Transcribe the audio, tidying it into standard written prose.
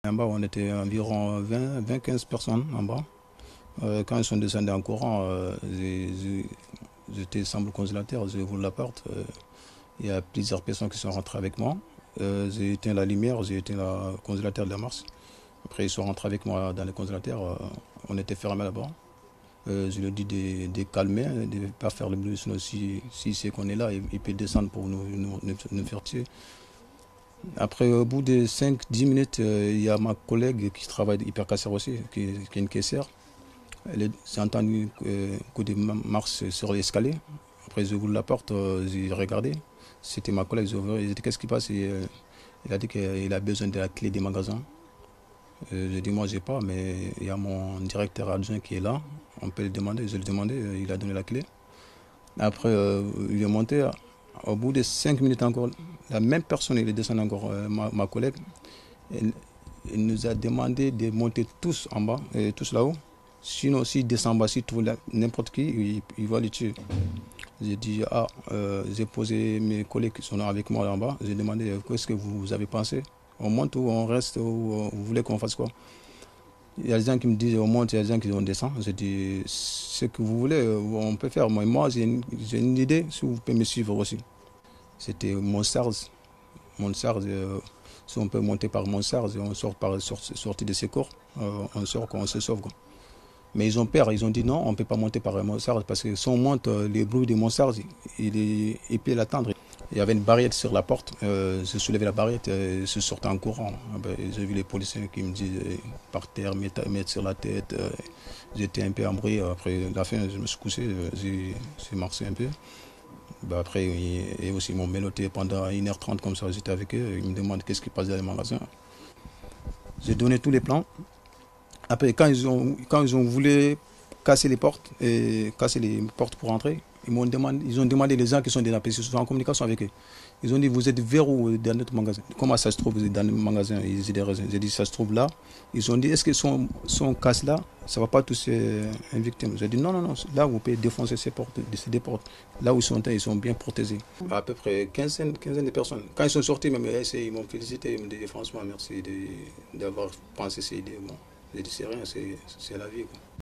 En bas, on était environ 20-15 personnes en bas. Quand ils sont descendus en courant, j'étais semble congélateur, j'ai ouvert la porte. Il y a plusieurs personnes qui sont rentrées avec moi. J'ai éteint la lumière, j'ai éteint le congélateur de la Mars. Après, ils sont rentrés avec moi dans le congélateur. On était fermés là-bas. Je leur dis de calmer, de ne pas faire le bruit, sinon si c'est qu'on est là, il peut descendre pour nous faire tuer. Après, au bout de 5-10 minutes, il y a ma collègue qui travaille hypercasseur aussi, qui est une caissière. J'ai entendu un coup de marche sur l'escalier. Après, j'ai ouvert la porte, j'ai regardé. C'était ma collègue, j'ai dit qu'est-ce qui passe? Il a dit qu'il a besoin de la clé des magasins. J'ai dit moi j'ai pas, mais il y a mon directeur adjoint qui est là. On peut le demander, je lui ai demandé, il a donné la clé. Après, il est monté. Au bout de 5 minutes encore, la même personne, il est descendu encore, ma collègue. Il nous a demandé de monter tous en bas, tous là-haut. Sinon, s'il descend en bas, s'il trouve n'importe qui, il va le tuer. J'ai dit, j'ai posé mes collègues qui sont là avec moi là en bas. J'ai demandé, qu'est-ce que vous avez pensé? On monte ou on reste ou vous voulez qu'on fasse quoi? Il y a des gens qui me disent, on monte, il y a des gens qui descend. J'ai dit, ce que vous voulez, on peut faire. Moi j'ai une idée, si vous pouvez me suivre aussi. C'était Montsarz. Si on peut monter par Montsarz, on sort par sortie de secours, on sort quand on se sauve. Quoi. Mais ils ont peur, ils ont dit non, on ne peut pas monter par Montsarz parce que si on monte, les bruits de Montsarz, il peut l'attendre. Il y avait une barrière sur la porte, je soulevais la barrière et je sortais en courant. J'ai vu les policiers qui me disent par terre, mettre sur la tête. J'étais un peu embrouillé. Après la fin, je me suis couché, j'ai marché un peu. Après, et aussi, ils m'ont menotté pendant 1h30 comme ça, j'étais avec eux. Ils me demandent qu'est-ce qui passe dans les magasins. J'ai donné tous les plans. Après, quand ils ont voulu casser les portes pour entrer, ils ont demandé les gens qui sont déjà passés, sont en communication avec eux. Ils ont dit, vous êtes vers où dans notre magasin? Comment ça se trouve, vous êtes dans le magasin? Ils ont des raisons. J'ai dit, ça se trouve là. Ils ont dit, est-ce que son casse là, ça ne va pas toucher une victime? J'ai dit, non, là vous pouvez défoncer ces portes. Là où ils sont bien protégés. À peu près quinzaine de personnes. Quand ils sont sortis, même, ils m'ont félicité, ils m'ont dit, franchement, merci d'avoir pensé ces idées. Bon, j'ai dit, c'est rien, c'est la vie. Quoi.